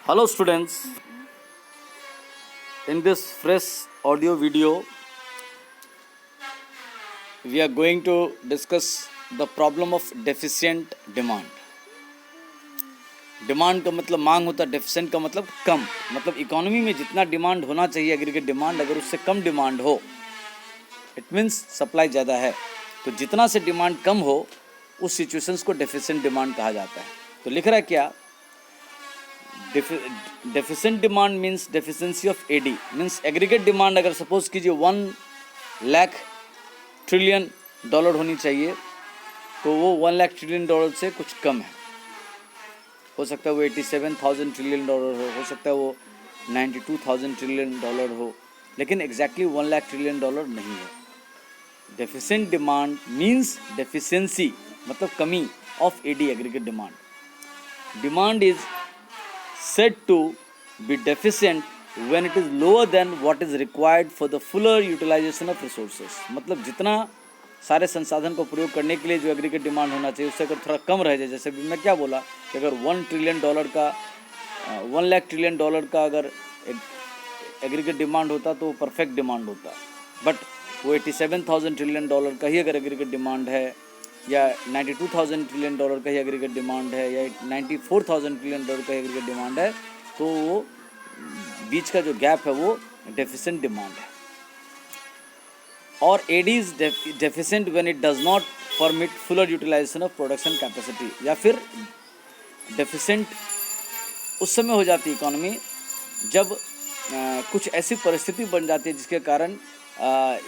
Hello students, in this fresh audio video we are going to discuss the problem of deficient demand. Demand का मतलब मांग होता है, deficient का मतलब कम, मतलब इकोनॉमी में जितना डिमांड होना चाहिए एग्रीगेट डिमांड, अगर उससे कम डिमांड हो इट मीन्स सप्लाई ज़्यादा है, तो जितना से डिमांड कम हो उस सिचुएशंस को डेफिशिएंट डिमांड कहा जाता है. तो लिख रहा है क्या, deficient demand means deficiency of AD, means aggregate demand अगर सपोज कीजिए 1 लाख ट्रिलियन डॉलर होनी चाहिए तो वो 1 लाख ट्रिलियन डॉलर से कुछ कम है. हो सकता है वो 87,000 ट्रिलियन डॉलर हो सकता है वो 92,000 ट्रिलियन डॉलर हो, लेकिन एग्जैक्टली 1 लाख ट्रिलियन डॉलर नहीं है. डेफिशिएंट डिमांड मीन्स डेफिशिएंसी मतलब कमी of AD aggregate demand. Demand is said to be deficient when it is lower than what is required for the fuller utilization of resources. मतलब जितना सारे संसाधन को प्रयोग करने के लिए जो एग्रीगेट डिमांड होना चाहिए उससे अगर थोड़ा कम रह जाए, जैसे मैं क्या बोला कि अगर 1 ट्रिलियन डॉलर का 1 लाख ट्रिलियन डॉलर का अगर एग्रीगेट डिमांड होता तो वो परफेक्ट डिमांड होता, बट वो 87,000 ट्रिलियन डॉलर का ही अगर एग्रीगेट डिमांड है या 92,000 ट्रिलियन डॉलर का ही एग्रीगेट डिमांड है या 94,000 ट्रिलियन डॉलर का एग्रीगेट डिमांड है, तो वो बीच का जो गैप है वो डेफिशिएंट डिमांड है. और AD is deficient when it does not permit fuller utilisation of production capacity, या फिर डेफिशिएंट उस समय हो जाती है इकोनॉमी जब कुछ ऐसी परिस्थिति बन जाती है जिसके कारण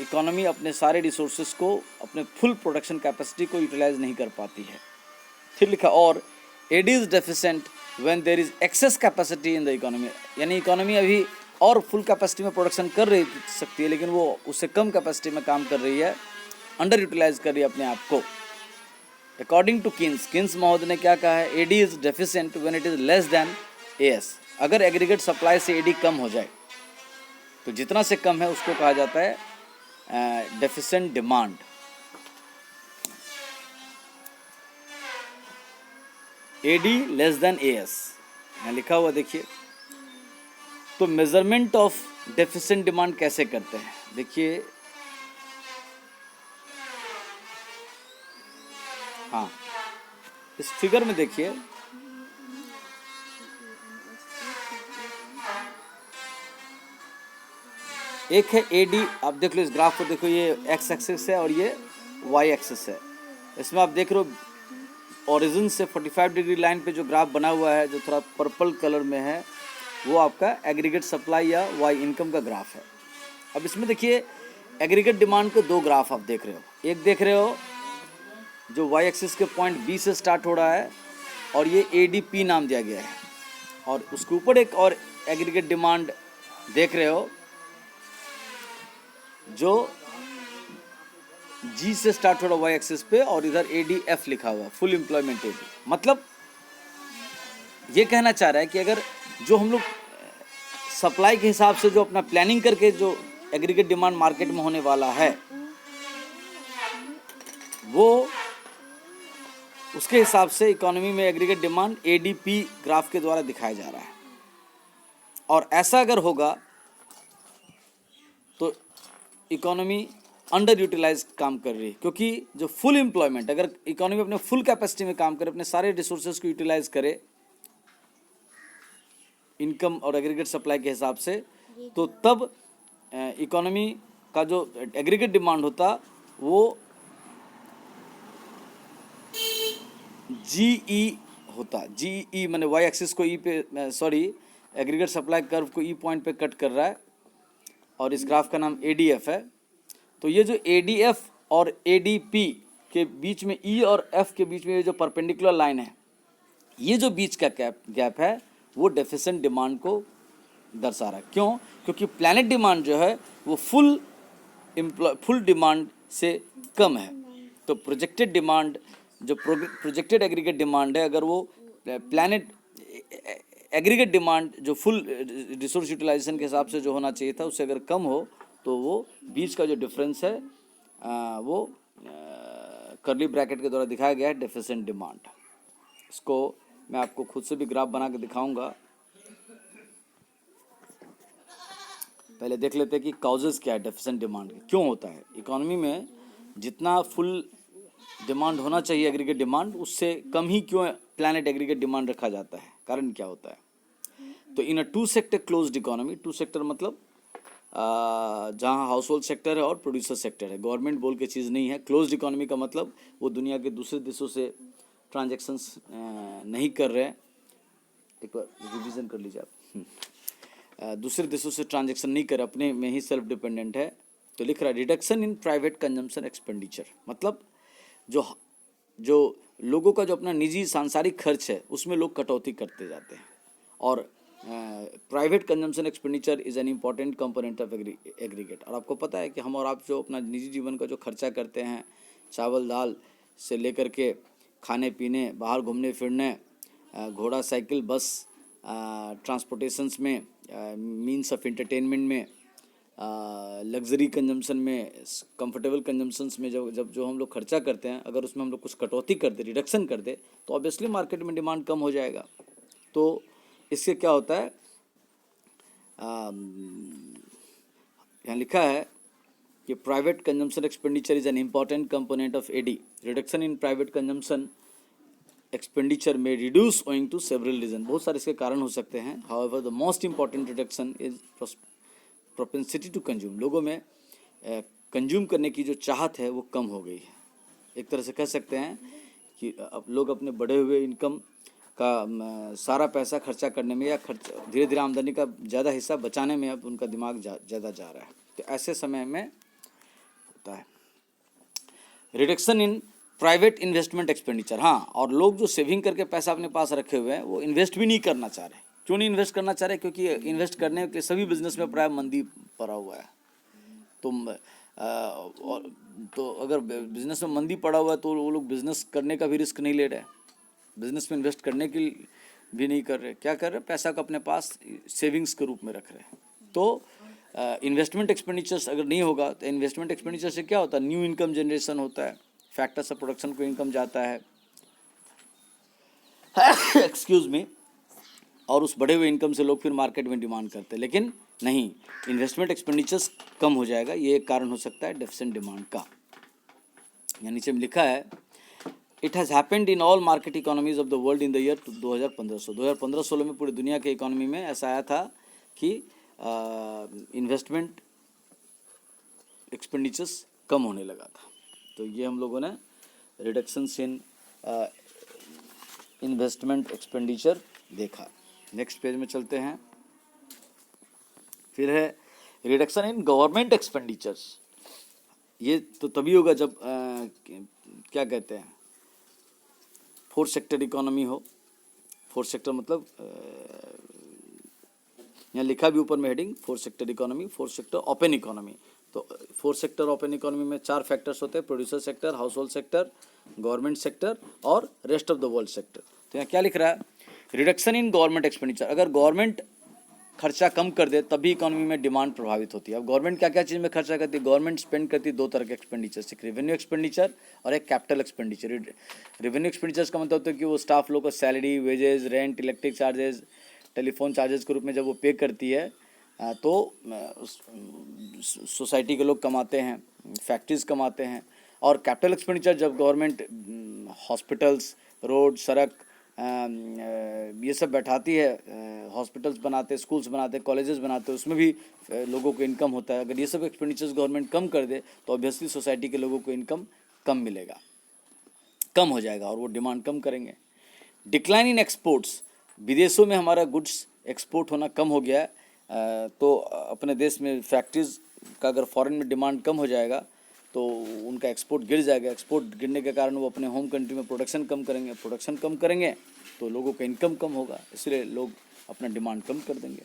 इकोनॉमी अपने सारे रिसोर्सेज को, अपने फुल प्रोडक्शन कैपेसिटी को यूटिलाइज नहीं कर पाती है. फिर लिखा और AD is deficient when there is excess capacity in the economy, यानी इकोनॉमी अभी और फुल कैपेसिटी में प्रोडक्शन कर रही सकती है लेकिन वो उससे कम कैपेसिटी में काम कर रही है, अंडर यूटिलाइज कर रही है अपने आप को. अकॉर्डिंग टू किन्स महोदय ने क्या कहा है, AD is deficient when it is less than AS. अगर एग्रीगेट सप्लाई से एडी कम हो जाए तो जितना से कम है उसको कहा जाता है deficient demand. AD less than AS यहाँ लिखा हुआ देखिए. तो मेजरमेंट ऑफ डेफिशिएंट डिमांड कैसे करते हैं, देखिए हाँ इस फिगर में देखिए एक है एडी, आप देख लो इस ग्राफ को देखो, ये एक्स एक्सिस है और ये वाई एक्सिस है. इसमें आप देख रहे हो ओरिजिन से 45 डिग्री लाइन पे जो ग्राफ बना हुआ है जो थोड़ा पर्पल कलर में है वो आपका एग्रीगेट सप्लाई या वाई इनकम का ग्राफ है. अब इसमें देखिए एग्रीगेट डिमांड के 2 ग्राफ आप देख रहे हो. एक देख रहे हो जो वाई एक्सिस के पॉइंट बी से स्टार्ट हो रहा है और ये एडीपी नाम दिया गया है, और उसके ऊपर एक और एग्रीगेट डिमांड देख रहे हो जो जी से स्टार्ट हो रहा वाई एक्सिस पे और इधर एडीएफ लिखा हुआ फुल एम्प्लॉयमेंट एडी. मतलब ये कहना चाह रहा है कि अगर जो हम लोग सप्लाई के हिसाब से जो अपना प्लानिंग करके जो एग्रीगेट डिमांड मार्केट में होने वाला है वो उसके हिसाब से इकोनॉमी में एग्रीगेट डिमांड एडीपी ग्राफ के द्वारा दिखाया जा रहा है. और ऐसा अगर होगा तो इकोनॉमी अंडर यूटिलाइज काम कर रही है, क्योंकि जो फुल एम्प्लॉयमेंट, अगर इकोनॉमी अपने फुल कैपेसिटी में काम करे, अपने सारे रिसोर्सेज को यूटिलाइज करे इनकम और एग्रीगेट सप्लाई के हिसाब से, तो तब इकोनॉमी का जो एग्रीगेट डिमांड होता वो जीई होता. जीई माने वाई एक्सिस को ई पे, सॉरी एग्रीगेट सप्लाई कर्व को ई पॉइंट पे कट कर रहा है और इस ग्राफ का नाम एडीएफ है. तो ये जो एडीएफ और एडीपी के बीच में, ई और एफ के बीच में ये जो परपेंडिकुलर लाइन है, ये जो बीच का गैप है वो डेफिशिएंट डिमांड को दर्शा रहा है. क्यों? क्योंकि प्लैनेट डिमांड जो है वो फुल डिमांड से कम है. तो प्रोजेक्टेड डिमांड, जो प्रोजेक्टेड एग्रीगेट डिमांड है, अगर वो प्लैनेट एग्रीगेट डिमांड जो फुल रिसोर्स यूटिलाइजेशन के हिसाब से जो होना चाहिए था उससे अगर कम हो तो वो बीच का जो डिफरेंस है वो कर्ली ब्रैकेट के द्वारा दिखाया गया है डेफिशिएंट डिमांड. इसको मैं आपको खुद से भी ग्राफ बना के दिखाऊंगा. पहले देख लेते हैं कि काउजेस क्या है डेफिशिएंट डिमांड के, क्यों होता है। इकोनॉमी में जितना फुल डिमांड होना चाहिए एग्रीगेट डिमांड, उससे कम ही क्यों प्लानेट एग्रीगेट डिमांड रखा जाता है, कारण क्या होता है। तो in a two sector closed economy, two sector मतलब जहाँ हाउस होल्ड सेक्टर है और प्रोड्यूसर सेक्टर है, गवर्नमेंट बोल के चीज़ नहीं है। क्लोज्ड इकोनॉमी का मतलब वो दुनिया के दूसरे देशों से ट्रांजैक्शंस नहीं कर रहे हैं। एक बार रिवीजन कर लीजिए आप। दूसरे देशों से ट्रांजैक्शन नहीं कर, अपने में ही सेल्फ डिपेंडेंट है। तो लिख रहा है reduction in private consumption expenditure, मतलब जो जो लोगों का जो अपना निजी सांसारिक खर्च है उसमें लोग कटौती करते जाते हैं। और private consumption expenditure is an important component of aggregate. और आपको पता है कि हम और आप जो अपना निजी जीवन का जो खर्चा करते हैं, चावल दाल से लेकर के खाने पीने, बाहर घूमने फिरने, घोड़ा साइकिल बस ट्रांसपोर्टेशंस में, मीन्स ऑफ एंटरटेनमेंट में, लग्जरी कंजम्पशन में, कंफर्टेबल कंजम्पशंस में जब जो हम लोग खर्चा करते हैं, अगर उसमें हम लोग कुछ कटौती कर दे, रिडक्शन कर दे, तो ऑब्वियसली मार्केट में डिमांड कम हो जाएगा। तो इससे क्या होता है, यहाँ लिखा है कि private consumption expenditure is an important component of AD. Reduction in private consumption expenditure में reduce owing to several reason, बहुत सारे इसके कारण हो सकते हैं। However the most important reduction is propensity to consume, लोगों में कंज्यूम करने की जो चाहत है वो कम हो गई है। एक तरह से कह सकते हैं कि अब लोग अपने बढ़े हुए इनकम का सारा पैसा खर्चा करने में, या खर्च धीरे धीरे आमदनी का ज़्यादा हिस्सा बचाने में अब उनका दिमाग ज़्यादा जा रहा है। तो ऐसे समय में होता है reduction in private investment expenditure. हाँ, और लोग जो सेविंग करके पैसा अपने पास रखे हुए हैं वो इन्वेस्ट भी नहीं करना चाह रहे। क्यों नहीं इन्वेस्ट करना चाह रहे? क्योंकि इन्वेस्ट करने के सभी बिजनेस में प्राय मंदी पड़ा हुआ है। तो अगर बिजनेस में मंदी पड़ा हुआ है तो वो लोग बिजनेस करने का भी रिस्क नहीं ले रहे, बिजनेस में इन्वेस्ट करने की भी नहीं कर रहे। क्या कर रहे? पैसा को अपने पास सेविंग्स के रूप में रख रहे हैं। तो इन्वेस्टमेंट एक्सपेंडिचर्स अगर नहीं होगा तो इन्वेस्टमेंट एक्सपेंडिचर से क्या होता है, न्यू इनकम जनरेशन होता है, फैक्टर्स ऑफ प्रोडक्शन को इनकम जाता है एक्सक्यूज मी, और उस बढ़े हुए इनकम से लोग फिर मार्केट में डिमांड करते हैं। लेकिन नहीं, इन्वेस्टमेंट एक्सपेंडिचर्स कम हो जाएगा, ये एक कारण हो सकता है डेफिशिएंट डिमांड का। यहाँ नीचे में लिखा है it has happened in all market economies of the world in the year 2015-16 में पूरी दुनिया के इकोनॉमी में ऐसा आया था कि इन्वेस्टमेंट एक्सपेंडिचर्स कम होने लगा था। तो ये हम लोगों ने रिडक्शंस इन इन्वेस्टमेंट एक्सपेंडिचर देखा। नेक्स्ट पेज में चलते हैं। फिर है रिडक्शन इन गवर्नमेंट एक्सपेंडिचर्स। ये तो तभी होगा जब क्या कहते हैं, फोर्थ सेक्टर इकोनॉमी हो। फोर्थ सेक्टर मतलब यहाँ लिखा भी ऊपर में heading fourth sector economy, fourth sector open economy. तो फोर्थ सेक्टर ओपन इकोनॉमी में 4 फैक्टर्स होते हैं, producer sector, household sector, government sector और rest of the world sector. तो यहाँ क्या लिख रहा है, रिडक्शन इन गवर्नमेंट एक्सपेंडिचर। अगर गवर्नमेंट खर्चा कम कर दे तभी इकोनॉमी में डिमांड प्रभावित होती है। अब गवर्नमेंट क्या क्या चीज़ में खर्चा करती है? गवर्नमेंट स्पेंड करती है 2 तरह के एक्सपेंडिचर, एक रेवेन्यू एक्सपेंडिचर और एक कैपिटल एक्सपेंडिचर। रेवेन्यू एक्सपेंडिचर्स का मतलब होता है कि वो स्टाफ लोग को salary, wages, rent, electric charges, telephone charges के रूप में जब वो पे करती है तो सोसाइटी के लोग कमाते हैं, फैक्ट्रीज कमाते हैं। और कैपिटल एक्सपेंडिचर जब गवर्नमेंट हॉस्पिटल्स, रोड, सड़क ये सब बैठाती है, हॉस्पिटल्स बनाते, स्कूल्स बनाते, कॉलेजेस बनाते, उसमें भी लोगों को इनकम होता है। अगर ये सब एक्सपेंडिचर्स गवर्नमेंट कम कर दे तो ऑब्वियसली सोसाइटी के लोगों को इनकम कम मिलेगा, कम हो जाएगा और वो डिमांड कम करेंगे। डिक्लाइन इन एक्सपोर्ट्स, विदेशों में हमारा गुड्स एक्सपोर्ट होना कम हो गया है, तो अपने देश में फैक्ट्रीज का अगर फॉरेन में डिमांड कम हो जाएगा तो उनका एक्सपोर्ट गिर जाएगा। एक्सपोर्ट गिरने के कारण वो अपने होम कंट्री में प्रोडक्शन कम करेंगे, प्रोडक्शन कम करेंगे तो लोगों का इनकम कम होगा, इसलिए लोग अपना डिमांड कम कर देंगे।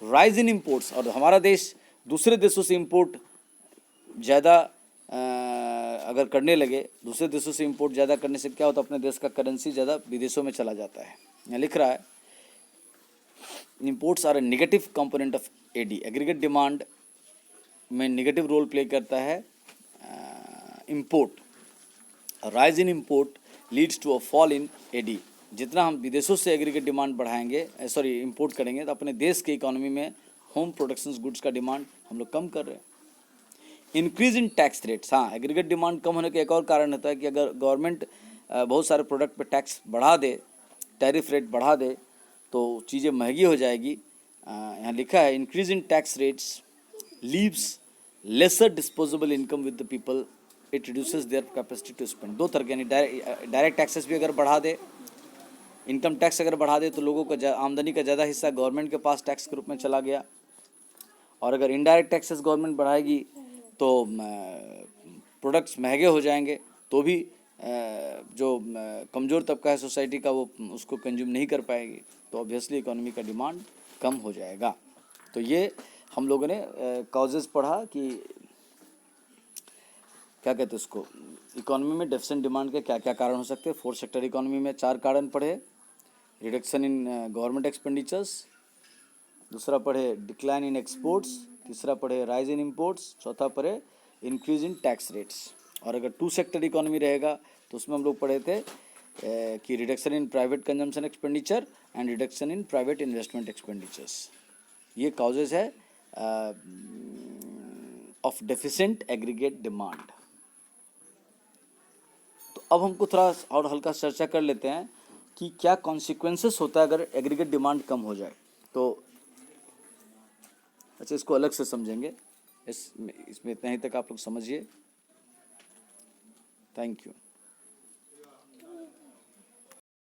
राइज इन इम्पोर्ट्स, और हमारा देश दूसरे देशों से इम्पोर्ट ज़्यादा अगर करने लगे, दूसरे देशों से इम्पोर्ट ज़्यादा करने से क्या होता है, अपने देश का करेंसी ज़्यादा विदेशों में चला जाता है। यहाँ लिख रहा है imports are a negative component of AD. Aggregate demand में नेगेटिव रोल प्ले करता है import. Rise in import leads to a fall in AD. जितना हम विदेशों से एग्रीगेट डिमांड बढ़ाएंगे, इम्पोर्ट करेंगे, तो अपने देश के इकोनॉमी में होम प्रोडक्शन गुड्स का डिमांड हम लोग कम कर रहे हैं। इंक्रीज इन टैक्स रेट्स, हाँ एग्रीगेट डिमांड कम होने का एक और कारण होता है कि अगर गवर्नमेंट बहुत सारे प्रोडक्ट पे टैक्स बढ़ा दे, टैरिफ रेट बढ़ा दे, तो चीज़ें महंगी हो जाएगी। यहाँ लिखा है increase in tax rates leaves lesser disposable income with the people, it reduces their capacity to spend. दो तरह के, यानी डायरेक्ट टैक्सेस भी अगर बढ़ा दे, इनकम टैक्स अगर बढ़ा दे तो लोगों का आमदनी का ज़्यादा हिस्सा गवर्नमेंट के पास टैक्स के रूप में चला गया, और अगर इनडायरेक्ट टैक्सेस गवर्नमेंट बढ़ाएगी तो प्रोडक्ट्स महंगे हो जाएंगे, तो भी जो कमज़ोर तबका है सोसाइटी का वो उसको कंज्यूम नहीं कर पाएगी, तो ऑब्वियसली इकोनॉमी का डिमांड कम हो जाएगा। तो ये हम लोगों ने कॉजेज़ पढ़ा कि क्या कहते हैं उसको, इकोनॉमी में डेफिसिएंट डिमांड के क्या क्या कारण हो सकते हैं। फोर्थ सेक्टर इकोनॉमी में 4 कारण पढ़े, रिडक्शन इन गवर्नमेंट एक्सपेंडिचर्स, दूसरा पढ़े डिक्लाइन इन एक्सपोर्ट्स, तीसरा पढ़े राइज इन इम्पोर्ट्स, चौथा पढ़े इंक्रीज इन टैक्स रेट्स। और अगर 2 सेक्टर इकोनॉमी रहेगा तो उसमें हम लोग पढ़े थे कि reduction in private consumption expenditure and reduction in private investment expenditures. ये कॉजेज है ऑफ डेफिशिएंट एग्रीगेट डिमांड। तो अब हमको थोड़ा और हल्का चर्चा कर लेते हैं कि क्या कॉन्सिक्वेंसेस होता है अगर एग्रीगेट डिमांड कम हो जाए। तो अच्छा, इसको अलग से समझेंगे, इसमें इतना ही तक आप लोग समझिए। Thank you.